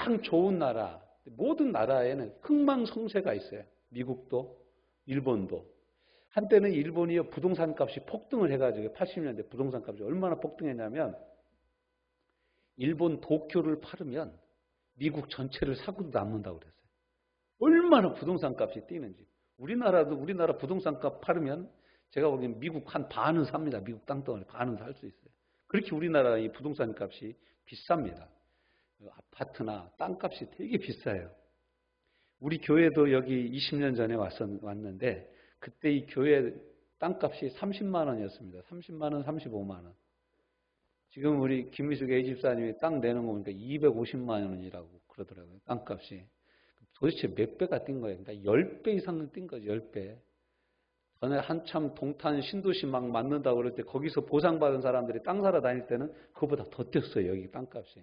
가장 좋은 나라, 모든 나라에는 흥망성쇠가 있어요. 미국도, 일본도. 한때는 일본이 부동산 값이 폭등을 해가지고 80년대 부동산 값이 얼마나 폭등했냐면 일본 도쿄를 팔으면 미국 전체를 사고도 남는다고 그랬어요. 얼마나 부동산 값이 뛰는지. 우리나라 부동산 값 팔으면 제가 보기엔 미국 한 반은 삽니다. 미국 땅덩어리 반은 살 수 있어요. 그렇게 우리나라 이 부동산 값이 비쌉니다. 아파트나 땅값이 되게 비싸요. 우리 교회도 여기 20년 전에 왔는데 그때 이 교회 땅값이 30만 원이었습니다. 30만 원, 35만 원. 지금 우리 김미숙 A집사님이 땅 내는 거 보니까 250만 원이라고 그러더라고요. 땅값이. 도대체 몇 배가 뛴 거예요? 그러니까 10배 이상은 뛴 거죠. 10배. 전에 한참 동탄 신도시 막 맞는다고 그럴 때 거기서 보상받은 사람들이 땅 사러 다닐 때는 그거보다 더 뛰었어요. 여기 땅값이.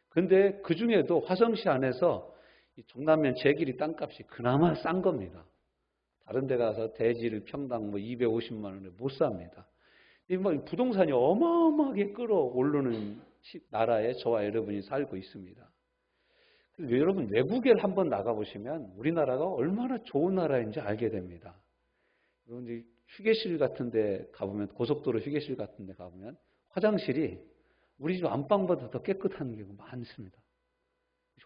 근데 그 중에도 화성시 안에서 이 정남면 제길이 땅값이 그나마 싼 겁니다. 다른 데 가서 대지를 평당 250만 원에 못 삽니다. 이 부동산이 어마어마하게 끌어오르는 나라에 저와 여러분이 살고 있습니다. 여러분 외국에 한번 나가보시면 우리나라가 얼마나 좋은 나라인지 알게 됩니다. 여러분 휴게실 같은 데 가보면 고속도로 휴게실 같은 데 가보면 화장실이 우리 집 안방보다 더 깨끗한 경우가 많습니다.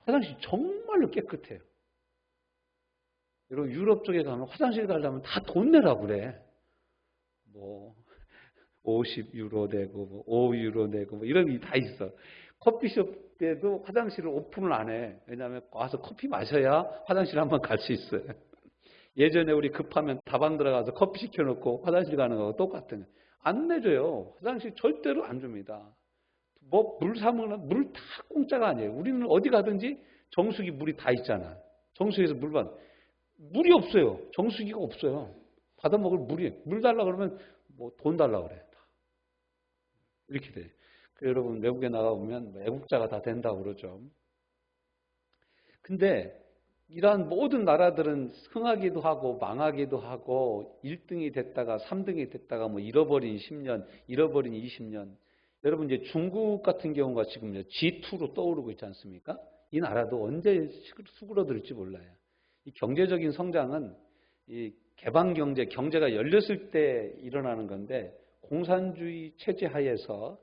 화장실이 정말로 깨끗해요. 여러분 유럽 쪽에 가면 화장실 가려면 다 돈 내라고 그래. 50유로 내고 5유로 내고 이런 게 다 있어. 커피숍 때도 화장실을 오픈을 안 해. 왜냐하면 와서 커피 마셔야 화장실 한번 갈 수 있어요. 예전에 우리 급하면 다방 들어가서 커피 시켜놓고 화장실 가는 거하고 똑같은. 안 내줘요. 화장실 절대로 안 줍니다. 물 사면 물 다 공짜가 아니에요. 우리는 어디 가든지 정수기 물이 다 있잖아. 정수기에서 물이 없어요. 정수기가 없어요. 받아 먹을 물 달라 그러면 돈 달라 그래. 이렇게 돼. 여러분 외국에 나가보면 애국자가 다 된다고 그러죠. 근데 이러한 모든 나라들은 흥하기도 하고 망하기도 하고 1등이 됐다가 3등이 됐다가 잃어버린 10년, 잃어버린 20년. 여러분 이제 중국 같은 경우가 지금 G2로 떠오르고 있지 않습니까? 이 나라도 언제 수그러들지 몰라요. 이 경제적인 성장은 이 개방 경제가 열렸을 때 일어나는 건데 공산주의 체제 하에서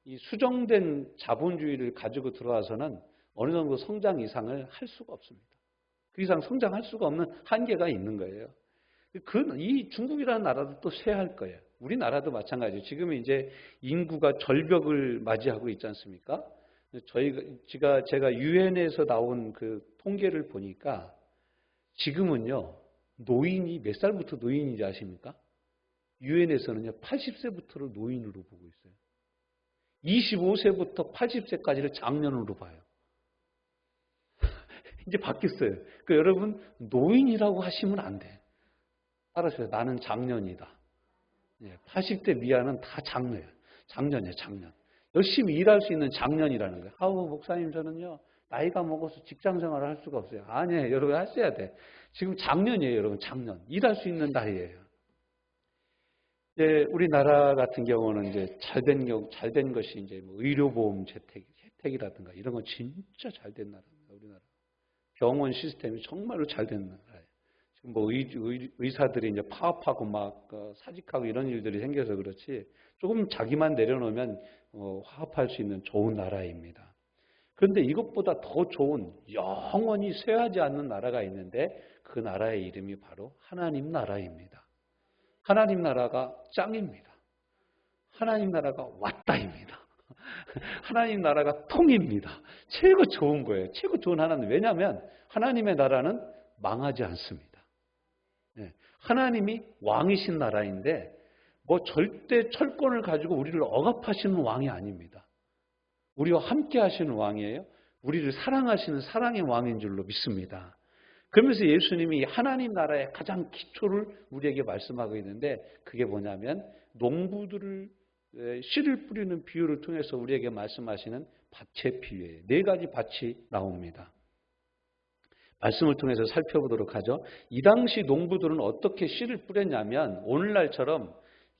이 수정된 자본주의를 가지고 들어와서는 어느 정도 성장 이상을 할 수가 없습니다. 그 이상 성장할 수가 없는 한계가 있는 거예요. 이 중국이라는 나라도 또 쇠할 거예요. 우리나라도 마찬가지예요. 지금 이제 인구가 절벽을 맞이하고 있지 않습니까? 제가 유엔에서 나온 그 통계를 보니까 지금은요, 노인이 몇 살부터 노인인지 아십니까? 유엔에서는요, 80세부터를 노인으로 보고 있어요. 25세부터 80세까지를 장년으로 봐요. 이제 바뀌었어요. 그러니까 여러분, 노인이라고 하시면 안 돼. 알았어요. 나는 장년이다. 80대 미만은 다 장년이에요. 장년. 열심히 일할 수 있는 장년이라는 거예요. 목사님 저는요, 나이가 먹어서 직장 생활을 할 수가 없어요. 아니에요. 여러분 하셔야 돼. 지금 장년이에요. 여러분 장년. 일할 수 있는 나이예요. 우리나라 같은 경우는 이제 잘된 것이 이제 의료보험 혜택이라든가 이런 건 진짜 잘된 나라입니다. 우리나라. 병원 시스템이 정말로 잘된 나라예요. 지금 의사들이 이제 파업하고 막 사직하고 이런 일들이 생겨서 그렇지 조금 자기만 내려놓으면 화합할 수 있는 좋은 나라입니다. 그런데 이것보다 더 좋은 영원히 쇠하지 않는 나라가 있는데 그 나라의 이름이 바로 하나님 나라입니다. 하나님 나라가 짱입니다. 하나님 나라가 왔다입니다. 하나님 나라가 통입니다. 최고 좋은 거예요. 최고 좋은 하나님. 왜냐하면 하나님의 나라는 망하지 않습니다. 하나님이 왕이신 나라인데 절대 철권을 가지고 우리를 억압하시는 왕이 아닙니다. 우리와 함께 하시는 왕이에요. 우리를 사랑하시는 사랑의 왕인 줄로 믿습니다. 그러면서 예수님이 하나님 나라의 가장 기초를 우리에게 말씀하고 있는데 그게 뭐냐면 농부들을 씨를 뿌리는 비유를 통해서 우리에게 말씀하시는 밭의 비유예요. 4가지 밭이 나옵니다. 말씀을 통해서 살펴보도록 하죠. 이 당시 농부들은 어떻게 씨를 뿌렸냐면 오늘날처럼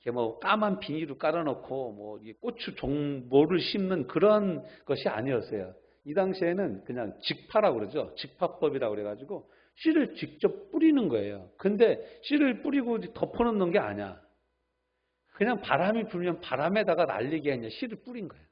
이렇게 까만 비닐을 깔아놓고 고추 종모를 심는 그런 것이 아니었어요. 이 당시에는 그냥 직파라고 그러죠. 직파법이라고 그래가지고 씨를 직접 뿌리는 거예요. 근데 씨를 뿌리고 덮어놓는 게 아니야. 그냥 바람이 불면 바람에다가 날리게 그냥 씨를 뿌린 거예요.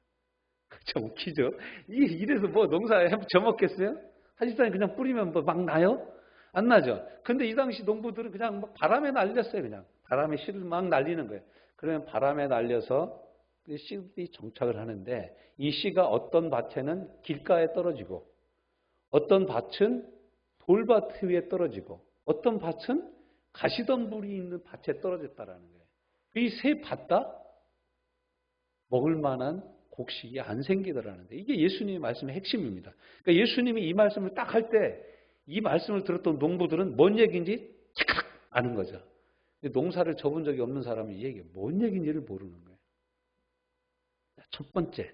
참 웃기죠? 이래서 뭐 농사에 져먹겠어요? 사실상 그냥 뿌리면 뭐 막 나요? 안 나죠? 근데 이 당시 농부들은 그냥 막 바람에 날렸어요. 그냥 바람에 씨를 막 날리는 거예요. 그러면 바람에 날려서 씨들이 정착을 하는데 이 씨가 어떤 밭에는 길가에 떨어지고 어떤 밭은 돌밭 위에 떨어지고 어떤 밭은 가시덤불이 있는 밭에 떨어졌다라는 거예요. 이 세 밭 다 먹을 만한 곡식이 안 생기더라는데 이게 예수님의 말씀의 핵심입니다. 그러니까 예수님이 이 말씀을 딱 할 때 이 말씀을 들었던 농부들은 뭔 얘기인지 착각 아는 거죠. 농사를 접은 적이 없는 사람이 이 얘기가 뭔 얘기인지를 모르는 거예요. 첫 번째,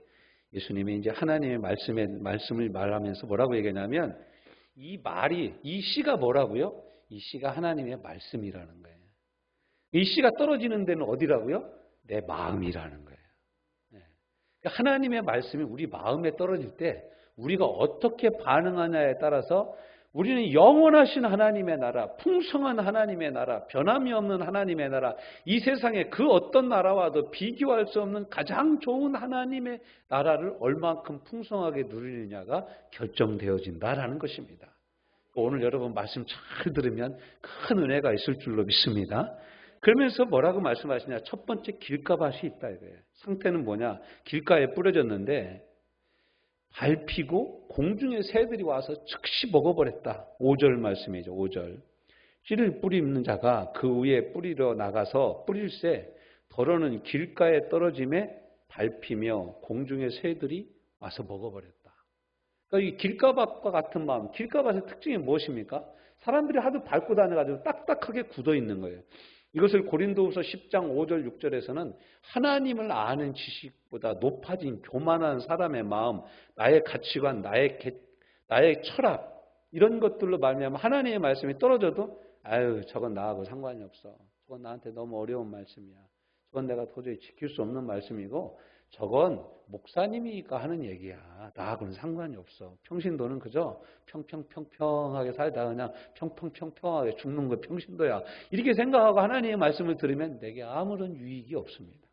예수님이 이제 하나님의 말씀을 말하면서 뭐라고 얘기하냐면 이 씨가 뭐라고요? 이 씨가 하나님의 말씀이라는 거예요. 이 씨가 떨어지는 데는 어디라고요? 내 마음이라는 거예요. 하나님의 말씀이 우리 마음에 떨어질 때 우리가 어떻게 반응하냐에 따라서 우리는 영원하신 하나님의 나라, 풍성한 하나님의 나라, 변함이 없는 하나님의 나라, 이 세상에 그 어떤 나라와도 비교할 수 없는 가장 좋은 하나님의 나라를 얼만큼 풍성하게 누리느냐가 결정되어진다라는 것입니다. 오늘 여러분 말씀 잘 들으면 큰 은혜가 있을 줄로 믿습니다. 그러면서 뭐라고 말씀하시냐? 첫 번째 길가밭이 있다 이거예요. 상태는 뭐냐? 길가에 뿌려졌는데 밟히고 공중의 새들이 와서 즉시 먹어버렸다. 5절 말씀이죠. 5절. 씨를 뿌리는 자가 그 위에 뿌리러 나가서 뿌릴새 더러는 길가에 떨어짐에 밟히며 공중의 새들이 와서 먹어버렸다. 그러니까 이 길가밭과 같은 마음, 길가밭의 특징이 무엇입니까? 사람들이 하도 밟고 다녀가지고 딱딱하게 굳어 있는 거예요. 이것을 고린도후서 10장 5절 6절에서는 하나님을 아는 지식보다 높아진 교만한 사람의 마음, 나의 가치관, 나의 철학 이런 것들로 말미암아 하나님의 말씀이 떨어져도 아유 저건 나하고 상관이 없어. 저건 나한테 너무 어려운 말씀이야. 저건 내가 도저히 지킬 수 없는 말씀이고 저건 목사님이니까 하는 얘기야. 나하고는 상관이 없어. 평신도는 그저 평평평평하게 살다가 그냥 평평평평하게 죽는 거 평신도야. 이렇게 생각하고 하나님의 말씀을 들으면 내게 아무런 유익이 없습니다.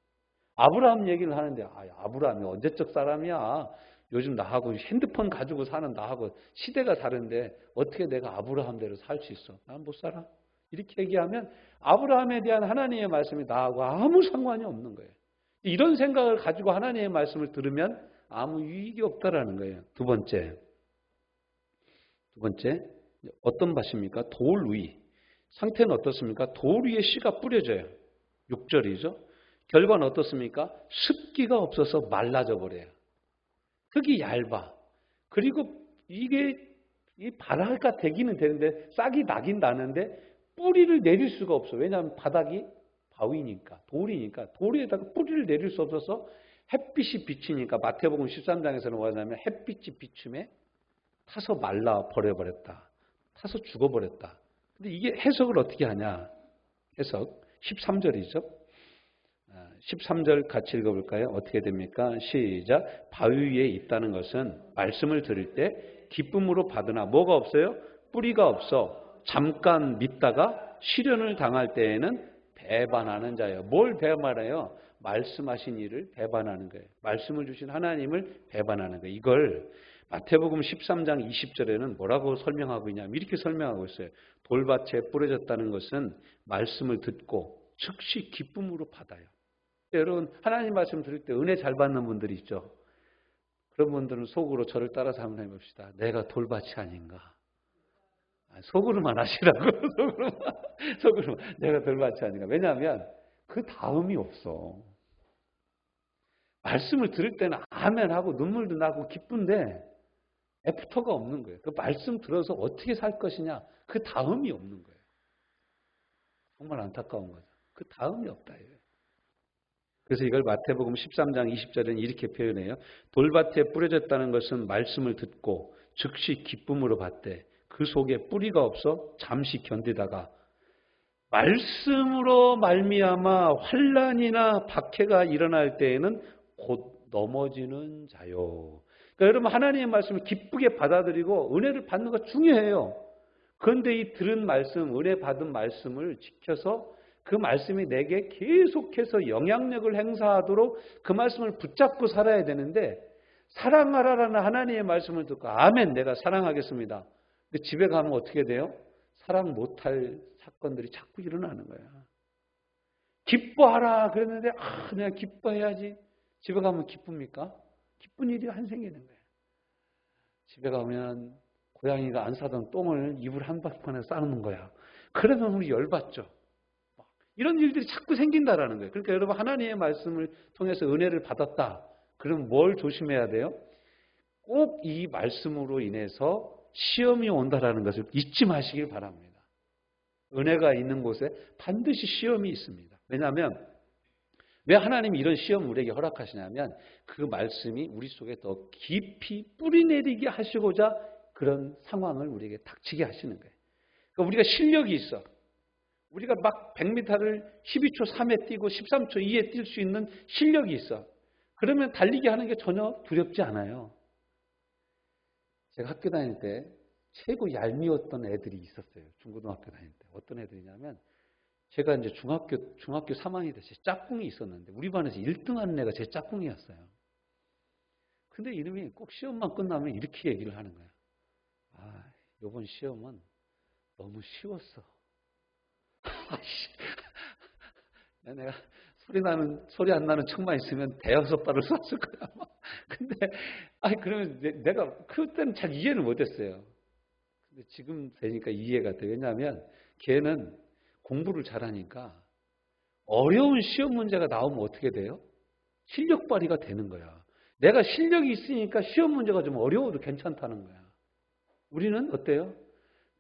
아브라함 얘기를 하는데 아브라함이 언제적 사람이야. 요즘 나하고 핸드폰 가지고 사는 나하고 시대가 다른데 어떻게 내가 아브라함대로 살 수 있어. 난 못 살아. 이렇게 얘기하면 아브라함에 대한 하나님의 말씀이 나하고 아무 상관이 없는 거예요. 이런 생각을 가지고 하나님의 말씀을 들으면 아무 유익이 없다라는 거예요. 두 번째 어떤 밭입니까? 돌 위. 상태는 어떻습니까? 돌 위에 씨가 뿌려져요. 6절이죠. 결과는 어떻습니까? 습기가 없어서 말라져 버려요. 흙이 얇아. 그리고 이게 이 바랄까 되기는 되는데 싹이 나긴 나는데 뿌리를 내릴 수가 없어. 왜냐하면 바닥이 바위니까 돌이니까 돌에다가 뿌리를 내릴 수 없어서 햇빛이 비치니까 마태복음 13장에서는 뭐냐면 햇빛이 비춤에 타서 말라 버려버렸다. 타서 죽어버렸다. 근데 이게 해석을 어떻게 하냐? 해석 13절이죠. 13절 같이 읽어볼까요? 어떻게 됩니까? 시작. 바위 위에 있다는 것은 말씀을 들을 때 기쁨으로 받으나 뭐가 없어요? 뿌리가 없어. 잠깐 믿다가 시련을 당할 때에는 배반하는 자예요. 뭘 배반해요? 말씀하신 일을 배반하는 거예요. 말씀을 주신 하나님을 배반하는 거예요. 이걸 마태복음 13장 20절에는 뭐라고 설명하고 있냐면 이렇게 설명하고 있어요. 돌밭에 뿌려졌다는 것은 말씀을 듣고 즉시 기쁨으로 받아요. 여러분 하나님 말씀 들을 때 은혜 잘 받는 분들이 있죠. 그런 분들은 속으로 저를 따라서 한번 해봅시다. 내가 돌밭이 아닌가. 속으로만 하시라고. 속으로만. 내가 돌밭이 아닌가. 왜냐하면 그 다음이 없어. 말씀을 들을 때는 아멘하고 눈물도 나고 기쁜데 애프터가 없는 거예요. 그 말씀 들어서 어떻게 살 것이냐. 그 다음이 없는 거예요. 정말 안타까운 거죠. 그 다음이 없다. 그래서 이걸 마태복음 13장 20절에는 이렇게 표현해요. 돌밭에 뿌려졌다는 것은 말씀을 듣고 즉시 기쁨으로 받되 그 속에 뿌리가 없어 잠시 견디다가 말씀으로 말미암아 환난이나 박해가 일어날 때에는 곧 넘어지는 자요. 그러니까 여러분 하나님의 말씀을 기쁘게 받아들이고 은혜를 받는 거 중요해요. 그런데 이 들은 말씀, 은혜 받은 말씀을 지켜서 그 말씀이 내게 계속해서 영향력을 행사하도록 그 말씀을 붙잡고 살아야 되는데 사랑하라라는 하나님의 말씀을 듣고 아멘 내가 사랑하겠습니다. 근데 집에 가면 어떻게 돼요? 사랑 못할 사건들이 자꾸 일어나는 거야. 기뻐하라 그랬는데 내가 기뻐해야지. 집에 가면 기쁩니까? 기쁜 일이 안 생기는 거예요. 집에 가면 고양이가 안 싸던 똥을 이불 한복판에 싸놓는 거야. 그러면 우리 열받죠. 이런 일들이 자꾸 생긴다라는 거예요. 그러니까 여러분 하나님의 말씀을 통해서 은혜를 받았다. 그럼 뭘 조심해야 돼요? 꼭 이 말씀으로 인해서 시험이 온다라는 것을 잊지 마시길 바랍니다. 은혜가 있는 곳에 반드시 시험이 있습니다. 왜냐하면 왜 하나님이 이런 시험을 우리에게 허락하시냐면 그 말씀이 우리 속에 더 깊이 뿌리내리게 하시고자 그런 상황을 우리에게 닥치게 하시는 거예요. 그러니까 우리가 실력이 있어. 우리가 막 100m를 12초 3에 뛰고 13초 2에 뛸 수 있는 실력이 있어. 그러면 달리기 하는 게 전혀 두렵지 않아요. 제가 학교 다닐 때 최고 얄미웠던 애들이 있었어요. 중고등학교 다닐 때. 어떤 애들이냐면 제가 이제 중학교 3학년이 돼서 짝꿍이 있었는데 우리 반에서 1등 하는 애가 제 짝꿍이었어요. 근데 이름이 꼭 시험만 끝나면 이렇게 얘기를 하는 거야. 이번 시험은 너무 쉬웠어. 내가 소리 안 나는 척만 있으면 대여섯 발을 쐈을 거야. 근데, 그러면 내가 그때는 잘 이해를 못했어요. 근데 지금 되니까 이해가 돼. 왜냐하면 걔는 공부를 잘하니까 어려운 시험 문제가 나오면 어떻게 돼요? 실력 발휘가 되는 거야. 내가 실력이 있으니까 시험 문제가 좀 어려워도 괜찮다는 거야. 우리는 어때요?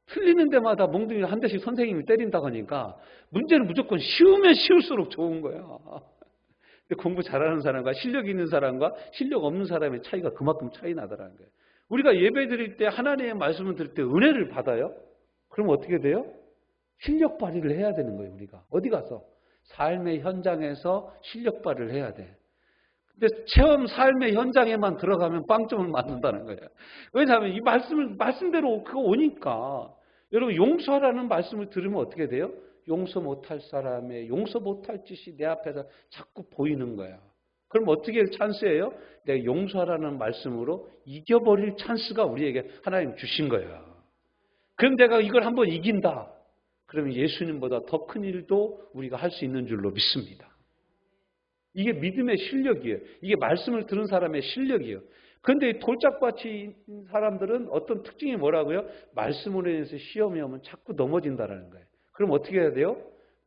틀리는 데마다 몽둥이를 한 대씩 선생님이 때린다고 하니까 문제는 무조건 쉬우면 쉬울수록 좋은 거야. 근데 공부 잘하는 사람과 실력 있는 사람과 실력 없는 사람의 차이가 그만큼 차이 나더라는 거예요. 우리가 예배 드릴 때 하나님의 말씀을 들을 때 은혜를 받아요? 그럼 어떻게 돼요? 실력 발휘를 해야 되는 거예요. 우리가 어디 가서 삶의 현장에서 실력 발휘를 해야 돼. 근데 체험 삶의 현장에만 들어가면 빵점을 맞는다는 거예요. 왜냐하면 이 말씀대로 그거 오니까. 여러분 용서하라는 말씀을 들으면 어떻게 돼요? 용서 못할 사람의 용서 못할 짓이 내 앞에서 자꾸 보이는 거야. 그럼 어떻게 할 찬스예요? 내가 용서하라는 말씀으로 이겨버릴 찬스가 우리에게 하나님 주신 거야. 그럼 내가 이걸 한번 이긴다. 그러면 예수님보다 더 큰 일도 우리가 할 수 있는 줄로 믿습니다. 이게 믿음의 실력이에요. 이게 말씀을 들은 사람의 실력이에요. 그런데 돌짝밭이 있는 사람들은 어떤 특징이 뭐라고요? 말씀으로 인해서 시험이 오면 자꾸 넘어진다는 거예요. 그럼 어떻게 해야 돼요?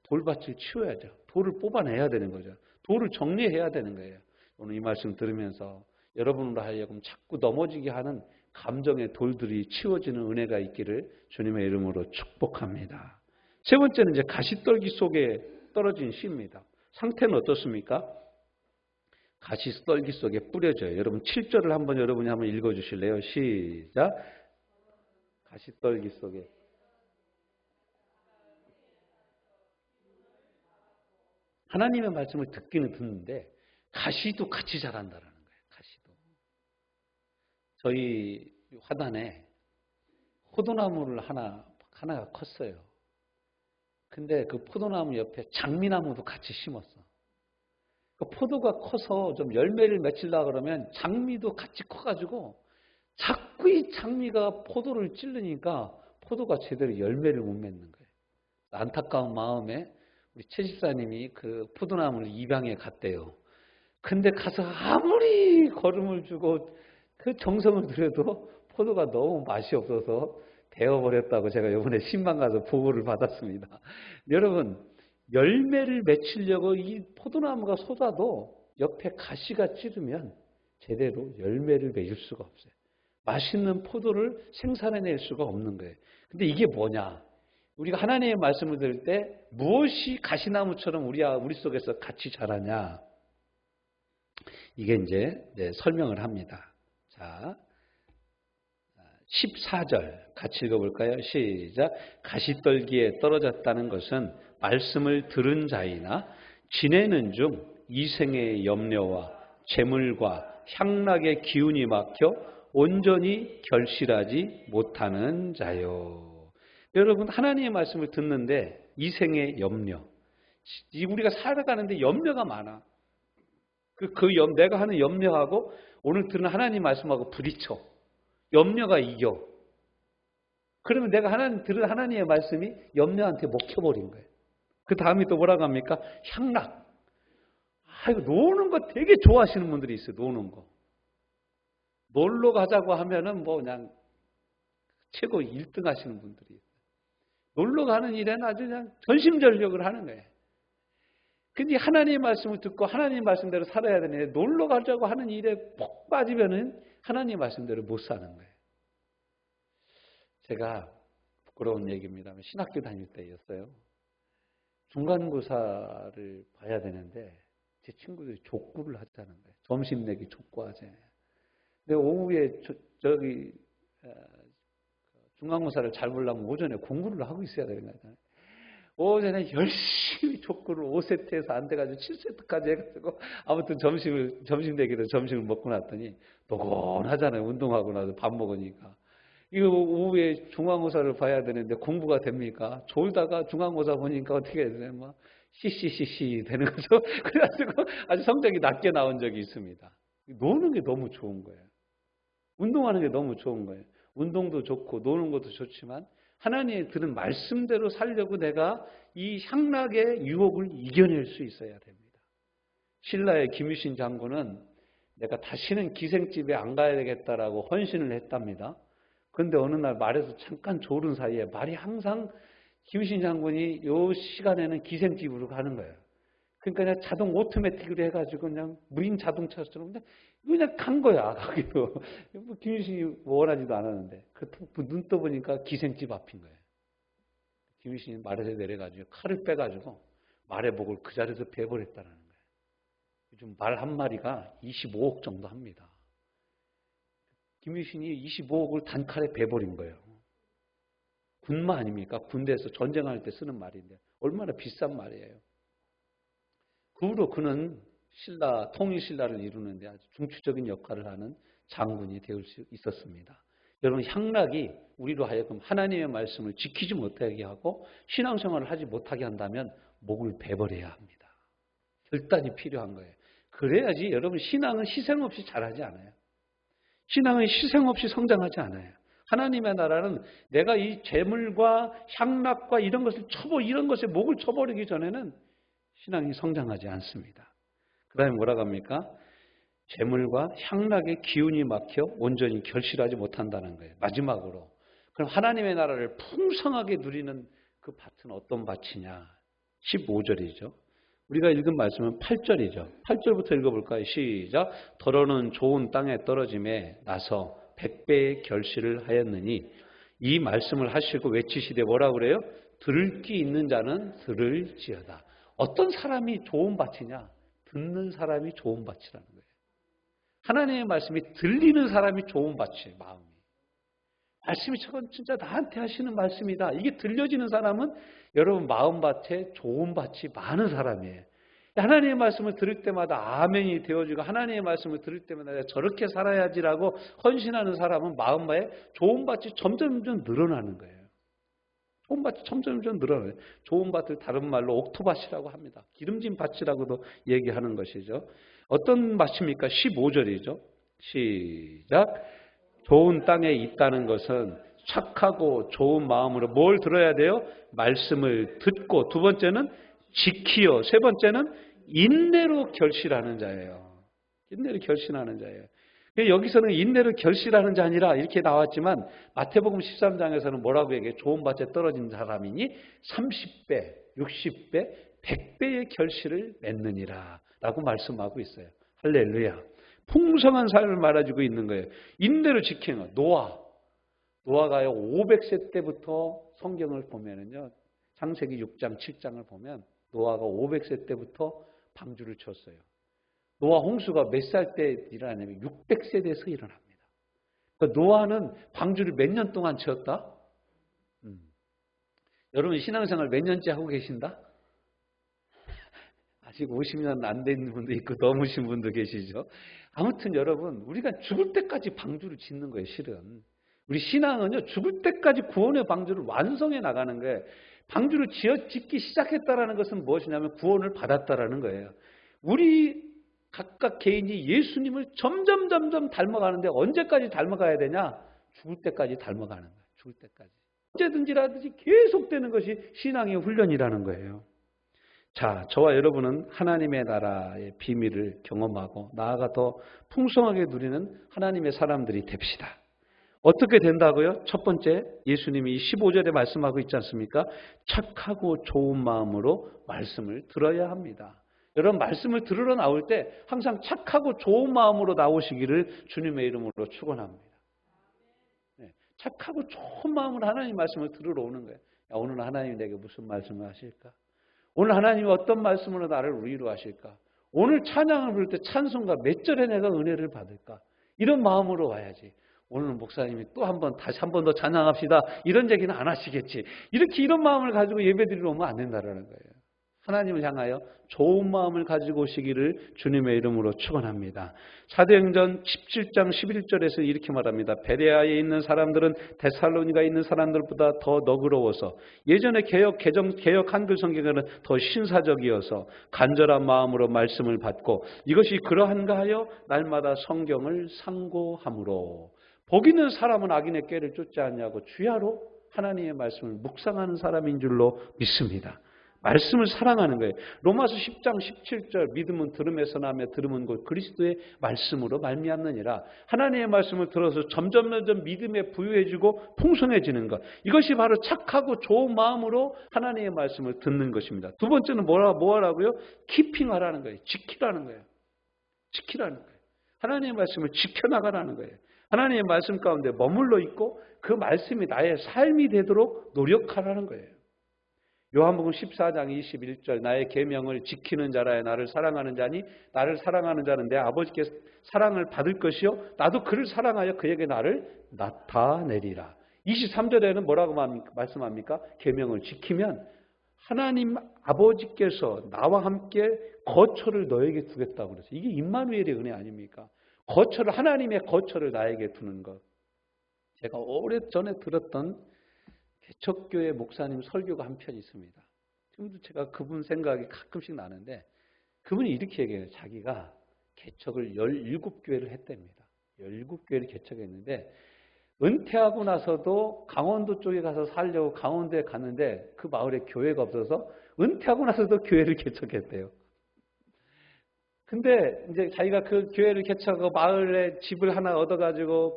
돌밭을 치워야죠. 돌을 뽑아내야 되는 거죠. 돌을 정리해야 되는 거예요. 오늘 이 말씀 들으면서 여러분으로 하여금 자꾸 넘어지게 하는 감정의 돌들이 치워지는 은혜가 있기를 주님의 이름으로 축복합니다. 세 번째는 이제 가시떨기 속에 떨어진 씨입니다. 상태는 어떻습니까? 가시떨기 속에 뿌려져요. 여러분 7절을 여러분이 한번 읽어주실래요? 시작. 가시떨기 속에. 하나님의 말씀을 듣기는 듣는데 가시도 같이 자란다라는 거예요. 가시도. 저희 화단에 포도나무를 하나가 컸어요. 근데 그 포도나무 옆에 장미나무도 같이 심었어. 그 포도가 커서 좀 열매를 맺히려고 그러면 장미도 같이 커가지고 자꾸 이 장미가 포도를 찌르니까 포도가 제대로 열매를 못 맺는 거예요. 안타까운 마음에 우리 최 집사님이 그 포도나무를 입양해 갔대요. 근데 가서 아무리 걸음을 주고 그 정성을 들여도 포도가 너무 맛이 없어서 데워버렸다고 제가 이번에 신방 가서 보고를 받았습니다. 여러분 열매를 맺히려고 이 포도나무가 쏟아도 옆에 가시가 찌르면 제대로 열매를 맺을 수가 없어요. 맛있는 포도를 생산해낼 수가 없는 거예요. 근데 이게 뭐냐? 우리가 하나님의 말씀을 들을 때 무엇이 가시나무처럼 우리 속에서 같이 자라냐? 이게 이제 설명을 합니다. 자, 14절 같이 읽어볼까요? 시작. 가시떨기에 떨어졌다는 것은 말씀을 들은 자이나 지내는 중 이생의 염려와 재물과 향락의 기운이 막혀 온전히 결실하지 못하는 자요. 여러분, 하나님의 말씀을 듣는데 이 생의 염려, 우리가 살아가는데 염려가 많아. 내가 하는 염려하고 오늘 듣는 하나님 말씀하고 부딪혀. 염려가 이겨. 그러면 내가 들은 하나님의 말씀이 염려한테 먹혀버린 거예요. 그 다음에 또 뭐라고 합니까? 향락. 이거 노는 거 되게 좋아하시는 분들이 있어요. 노는 거. 놀러 가자고 하면은 뭐 그냥 최고 1등 하시는 분들이 있어요. 놀러 가는 일에는 아주 그냥 전심전력을 하는 거예요. 근데 하나님의 말씀을 듣고 하나님의 말씀대로 살아야 되는데 놀러 가자고 하는 일에 푹 빠지면은 하나님의 말씀대로 못 사는 거예요. 제가 부끄러운 얘기입니다만 신학교 다닐 때였어요. 중간고사를 봐야 되는데 제 친구들이 족구를 하자는 거예요. 점심 내기 족구하재. 근데 오후에 중간고사를 잘 보려면 오전에 공부를 하고 있어야 되는 거잖아요. 오전에 열심히 족구를 5세트에서 안 돼가지고 7세트까지 해가지고 아무튼 점심 내기로 점심을 먹고 났더니 노곤하잖아요. 운동하고 나서 밥 먹으니까. 이거 오후에 중간고사를 봐야 되는데 공부가 됩니까? 졸다가 중간고사 보니까 어떻게 해야 되나요? 막 씨씨씨씨 되는 거죠. 그래가지고 아주 성적이 낮게 나온 적이 있습니다. 노는 게 너무 좋은 거예요. 운동하는 게 너무 좋은 거예요. 운동도 좋고 노는 것도 좋지만 하나님이 들은 말씀대로 살려고 내가 이 향락의 유혹을 이겨낼 수 있어야 됩니다. 신라의 김유신 장군은 내가 다시는 기생집에 안 가야 되겠다라고 헌신을 했답니다. 그런데 어느 날 말에서 잠깐 졸은 사이에 말이 항상 김유신 장군이 요 시간에는 기생집으로 가는 거예요. 그러니까 그냥 자동 오토매틱으로 해가지고 그냥 무인 자동차처럼 그냥 간 거야. 거기로. 뭐 김유신이 원하지도 않았는데. 눈 떠보니까 기생집 앞인 거예요. 김유신이 말에서 내려가지고 칼을 빼가지고 말의 목을 그 자리에서 베버렸다는 거예요. 요즘 말 한 마리가 25억 정도 합니다. 김유신이 25억을 단칼에 베버린 거예요. 군마 아닙니까? 군대에서 전쟁할 때 쓰는 말인데 얼마나 비싼 말이에요. 그 후로 그는 통일신라를 이루는데 아주 중추적인 역할을 하는 장군이 될 수 있었습니다. 여러분, 향락이 우리로 하여금 하나님의 말씀을 지키지 못하게 하고 신앙생활을 하지 못하게 한다면 목을 베버려야 합니다. 결단이 필요한 거예요. 그래야지 여러분, 신앙은 희생 없이 잘하지 않아요. 신앙은 희생 없이 성장하지 않아요. 하나님의 나라는 내가 이 재물과 향락과 이런 것에 목을 쳐버리기 전에는 신앙이 성장하지 않습니다. 그 다음에 뭐라고 합니까? 재물과 향락의 기운이 막혀 온전히 결실하지 못한다는 거예요. 마지막으로. 그럼 하나님의 나라를 풍성하게 누리는 그 밭은 어떤 밭이냐? 15절이죠. 우리가 읽은 말씀은 8절이죠. 8절부터 읽어볼까요? 시작. 더러는 좋은 땅에 떨어짐에 나서 100배의 결실을 하였느니 이 말씀을 하시고 외치시되 뭐라고 그래요? 들을 귀 있는 자는 들을지어다. 어떤 사람이 좋은 밭이냐? 듣는 사람이 좋은 밭이라는 거예요. 하나님의 말씀이 들리는 사람이 좋은 밭이에요. 마음이. 말씀이 저건 진짜 나한테 하시는 말씀이다. 이게 들려지는 사람은 여러분 마음밭에 좋은 밭이 많은 사람이에요. 하나님의 말씀을 들을 때마다 아멘이 되어지고 하나님의 말씀을 들을 때마다 내가 저렇게 살아야지라고 헌신하는 사람은 마음에 좋은 밭이 점점점 늘어나는 거예요. 좋은 밭이 점점점 늘어나요. 좋은 밭을 다른 말로 옥토밭이라고 합니다. 기름진 밭이라고도 얘기하는 것이죠. 어떤 밭입니까? 15절이죠. 시작. 좋은 땅에 있다는 것은 착하고 좋은 마음으로 뭘 들어야 돼요? 말씀을 듣고, 두 번째는 지키어, 세 번째는 인내로 결실하는 자예요. 인내로 결실하는 자예요. 여기서는 인내로 결실하는 자 아니라 이렇게 나왔지만 마태복음 13장에서는 뭐라고 얘기해요? 좋은 밭에 떨어진 사람이니 30배, 60배, 100배의 결실을 맺느니라 라고 말씀하고 있어요. 할렐루야. 풍성한 삶을 말해주고 있는 거예요. 인내로 지키는 거. 노아가요 500세 때부터 성경을 보면은요, 창세기 6장, 7장을 보면 노아가 500세 때부터 방주를 쳤어요. 노아 홍수가 몇 살 때 일어나냐면 600세대에서 일어납니다. 그러니까 노아는 방주를 몇 년 동안 치었다? 여러분 신앙생활 몇 년째 하고 계신다? 아직 50년 안 된 분도 있고 넘으신 분도 계시죠. 아무튼 여러분, 우리가 죽을 때까지 방주를 짓는 거예요, 실은. 우리 신앙은요, 죽을 때까지 구원의 방주를 완성해 나가는 거예요. 방주를 짓기 시작했다라는 것은 무엇이냐면 구원을 받았다라는 거예요. 우리 각각 개인이 예수님을 점점 닮아가는데 언제까지 닮아가야 되냐? 죽을 때까지 닮아가는 거예요. 죽을 때까지. 언제든지라든지 계속되는 것이 신앙의 훈련이라는 거예요. 자, 저와 여러분은 하나님의 나라의 비밀을 경험하고 나아가 더 풍성하게 누리는 하나님의 사람들이 됩시다. 어떻게 된다고요? 첫 번째, 예수님이 15절에 말씀하고 있지 않습니까? 착하고 좋은 마음으로 말씀을 들어야 합니다. 여러분, 말씀을 들으러 나올 때 항상 착하고 좋은 마음으로 나오시기를 주님의 이름으로 축원합니다. 착하고 좋은 마음으로 하나님 말씀을 들으러 오는 거예요. 야, 오늘 하나님이 내게 무슨 말씀을 하실까? 오늘 하나님이 어떤 말씀으로 나를 위로하실까? 오늘 찬양을 부를 때 찬송가 몇 절에 내가 은혜를 받을까? 이런 마음으로 와야지. 오늘 목사님이 또 다시 한 번 더 찬양합시다. 이런 얘기는 안 하시겠지. 이런 마음을 가지고 예배드리러 오면 안 된다는 거예요. 하나님을 향하여 좋은 마음을 가지고 오시기를 주님의 이름으로 축원합니다. 사도행전 17장 11절에서 이렇게 말합니다. 베레아에 있는 사람들은 데살로니가에 있는 사람들보다 더 너그러워서 예전에 개혁 한글 성경에는 더 신사적이어서 간절한 마음으로 말씀을 받고 이것이 그러한가 하여 날마다 성경을 상고함으로 복 있는 사람은 악인의 꾀를 쫓지 않냐고 주야로 하나님의 말씀을 묵상하는 사람인 줄로 믿습니다. 말씀을 사랑하는 거예요. 로마서 10장 17절 믿음은 들음에서 나며 들음은 곧 그리스도의 말씀으로 말미암느니라. 하나님의 말씀을 들어서 점점 믿음에 부유해지고 풍성해지는 것. 이것이 바로 착하고 좋은 마음으로 하나님의 말씀을 듣는 것입니다. 두 번째는 뭐하라고요? 키핑하라는 거예요. 지키라는 거예요. 지키라는 거예요. 하나님의 말씀을 지켜나가라는 거예요. 하나님의 말씀 가운데 머물러 있고 그 말씀이 나의 삶이 되도록 노력하라는 거예요. 요한복음 14장 21절 나의 계명을 지키는 자라야 나를 사랑하는 자니 나를 사랑하는 자는 내 아버지께 사랑을 받을 것이요 나도 그를 사랑하여 그에게 나를 나타내리라. 23절에는 뭐라고 말씀합니까? 계명을 지키면 하나님 아버지께서 나와 함께 거처를 너에게 두겠다고 그랬어요. 이게 임마누엘의 은혜 아닙니까? 하나님의 거처를 나에게 두는 것. 제가 오래전에 들었던 개척교회 목사님 설교가 한 편 있습니다. 지금도 제가 그분 생각이 가끔씩 나는데 그분이 이렇게 얘기해요. 자기가 개척을 17교회를 했답니다. 17교회를 개척했는데 은퇴하고 나서도 강원도 쪽에 가서 살려고 강원도에 갔는데 그 마을에 교회가 없어서 은퇴하고 나서도 교회를 개척했대요. 근데 이제 자기가 그 교회를 개척하고 마을에 집을 하나 얻어가지고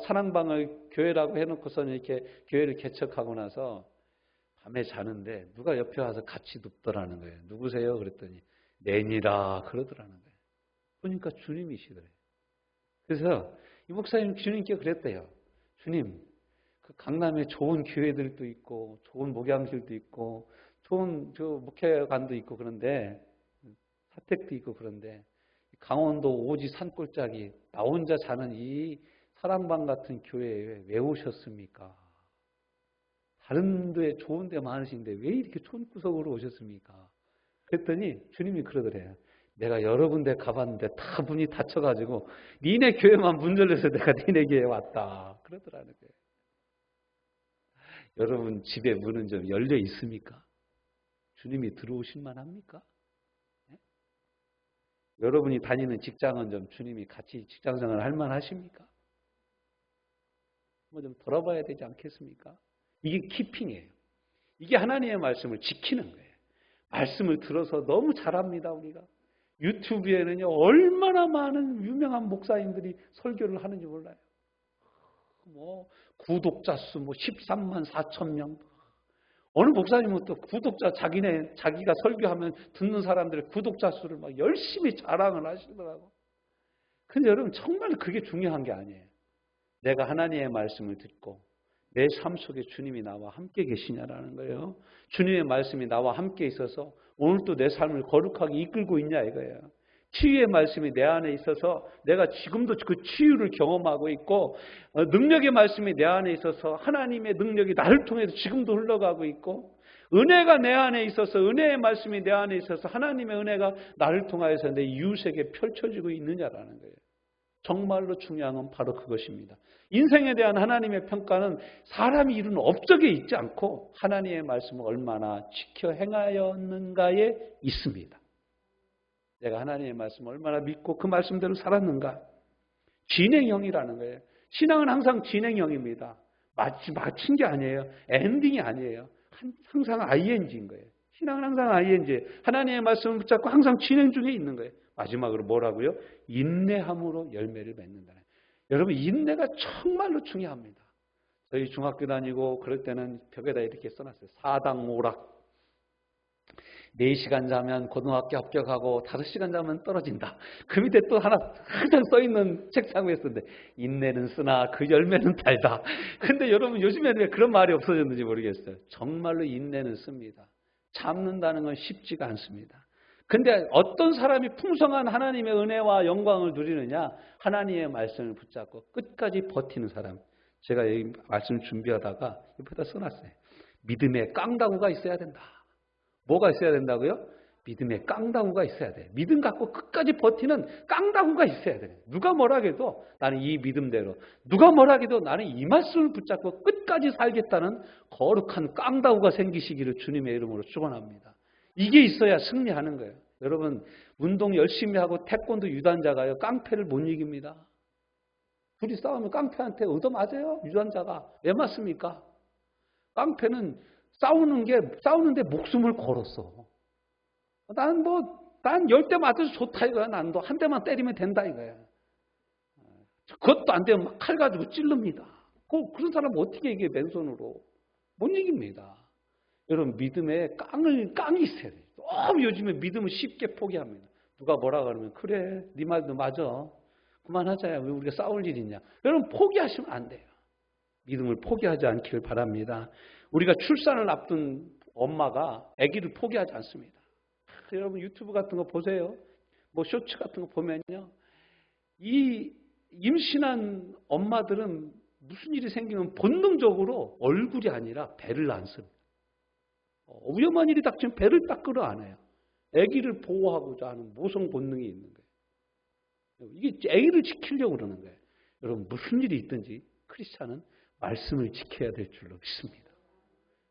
사랑방을 교회라고 해놓고서는 이렇게 교회를 개척하고 나서 밤에 자는데 누가 옆에 와서 같이 눕더라는 거예요. 누구세요? 그랬더니 내니라 그러더라는 거예요. 보니까 주님이시더래요. 그래서 이 목사님 주님께 그랬대요. 주님, 그 강남에 좋은 교회들도 있고 좋은 목양실도 있고 좋은 목회관도 있고 그런데 사택도 있고 그런데 강원도 오지 산골짜기 나 혼자 자는 이 사랑방 같은 교회에 왜 오셨습니까? 다른 데 좋은 데 많으신데 왜 이렇게 촌구석으로 오셨습니까? 그랬더니 주님이 그러더래요. 내가 여러 군데 가봤는데 다 문이 닫혀가지고 니네 교회만 문 열려서 내가 니네 교회에 왔다. 그러더라는 거예요. 여러분 집에 문은 좀 열려 있습니까? 주님이 들어오실 만합니까? 여러분이 다니는 직장은 좀 주님이 같이 직장생활을 할 만하십니까? 뭐 좀 돌아봐야 되지 않겠습니까? 이게 키핑이에요. 이게 하나님의 말씀을 지키는 거예요. 말씀을 들어서 너무 잘합니다, 우리가. 유튜브에는요, 얼마나 많은 유명한 목사님들이 설교를 하는지 몰라요. 구독자 수 13만 4천 명. 어느 목사님은 또 구독자 자기가 설교하면 듣는 사람들의 구독자 수를 막 열심히 자랑을 하시더라고. 근데 여러분 정말 그게 중요한 게 아니에요. 내가 하나님의 말씀을 듣고 내 삶 속에 주님이 나와 함께 계시냐라는 거예요. 주님의 말씀이 나와 함께 있어서 오늘도 내 삶을 거룩하게 이끌고 있냐 이거예요. 치유의 말씀이 내 안에 있어서 내가 지금도 그 치유를 경험하고 있고 능력의 말씀이 내 안에 있어서 하나님의 능력이 나를 통해서 지금도 흘러가고 있고 은혜가 내 안에 있어서 은혜의 말씀이 내 안에 있어서 하나님의 은혜가 나를 통하여서 내 이웃에게 펼쳐지고 있느냐라는 거예요. 정말로 중요한 건 바로 그것입니다. 인생에 대한 하나님의 평가는 사람이 이룬 업적에 있지 않고 하나님의 말씀을 얼마나 지켜 행하였는가에 있습니다. 내가 하나님의 말씀을 얼마나 믿고 그 말씀대로 살았는가. 진행형이라는 거예요. 신앙은 항상 진행형입니다. 마친 게 아니에요. 엔딩이 아니에요. 항상 ING인 거예요. 신앙은 항상 ING. 하나님의 말씀을 붙잡고 항상 진행 중에 있는 거예요. 마지막으로 뭐라고요? 인내함으로 열매를 맺는다. 여러분, 인내가 정말로 중요합니다. 저희 중학교 다니고 그럴 때는 벽에다 이렇게 써놨어요. 사당오락. 4시간 자면 고등학교 합격하고 5시간 자면 떨어진다. 그 밑에 또 하나 항상 써있는 책상 위에 쓰는데 인내는 쓰나 그 열매는 달다. 근데 여러분 요즘에는 왜 그런 말이 없어졌는지 모르겠어요. 정말로 인내는 씁니다. 참는다는 건 쉽지가 않습니다. 근데 어떤 사람이 풍성한 하나님의 은혜와 영광을 누리느냐? 하나님의 말씀을 붙잡고 끝까지 버티는 사람. 제가 이 말씀을 준비하다가 옆에다 써놨어요. 믿음의 깡다구가 있어야 된다. 뭐가 있어야 된다고요? 믿음의 깡다구가 있어야 돼. 믿음 갖고 끝까지 버티는 깡다구가 있어야 돼. 누가 뭐라 해도 나는 이 믿음대로, 누가 뭐라 해도 나는 이 말씀을 붙잡고 끝까지 살겠다는 거룩한 깡다구가 생기시기를 주님의 이름으로 축원합니다. 이게 있어야 승리하는 거예요. 여러분, 운동 열심히 하고 태권도 유단자가요, 깡패를 못 이깁니다. 둘이 싸우면 깡패한테 얻어맞아요, 유단자가. 왜 맞습니까? 깡패는 싸우는데 목숨을 걸었어. 난 10대 맞아서 좋다 이거야. 난 한 대만 때리면 된다 이거야. 그것도 안 되면 막 칼 가지고 찔릅니다. 그런 사람 어떻게 이게 맨손으로? 못 이깁니다. 여러분, 믿음에 깡이 있어야 돼요. 너무 요즘에 믿음을 쉽게 포기합니다. 누가 뭐라 그러면 그래, 네 말도 맞아. 그만하자. 왜 우리가 싸울 일이 있냐. 여러분, 포기하시면 안 돼요. 믿음을 포기하지 않기를 바랍니다. 우리가 출산을 앞둔 엄마가 아기를 포기하지 않습니다. 여러분 유튜브 같은 거 보세요. 뭐 쇼츠 같은 거 보면요. 이 임신한 엄마들은 무슨 일이 생기면 본능적으로 얼굴이 아니라 배를 안 씁니다. 위험한 일이 닥치면 배를 딱 끌어안아요. 아기를 보호하고자 하는 모성 본능이 있는 거예요. 이게 아기를 지키려고 그러는 거예요. 여러분 무슨 일이 있든지 크리스찬은 말씀을 지켜야 될 줄로 믿습니다.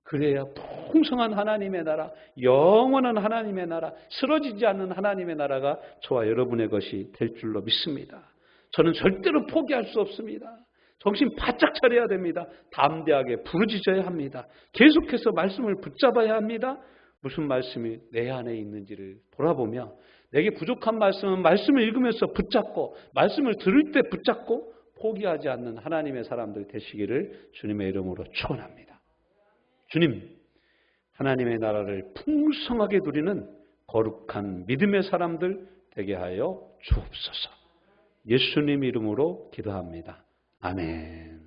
그래야 풍성한 하나님의 나라, 영원한 하나님의 나라, 쓰러지지 않는 하나님의 나라가 저와 여러분의 것이 될 줄로 믿습니다. 저는 절대로 포기할 수 없습니다. 정신 바짝 차려야 됩니다. 담대하게 부르짖어야 합니다. 계속해서 말씀을 붙잡아야 합니다. 무슨 말씀이 내 안에 있는지를 돌아보며 내게 부족한 말씀은 말씀을 읽으면서 붙잡고 말씀을 들을 때 붙잡고 포기하지 않는 하나님의 사람들 되시기를 주님의 이름으로 축원합니다. 주님, 하나님의 나라를 풍성하게 누리는 거룩한 믿음의 사람들 되게 하여 주옵소서. 예수님 이름으로 기도합니다. 아멘.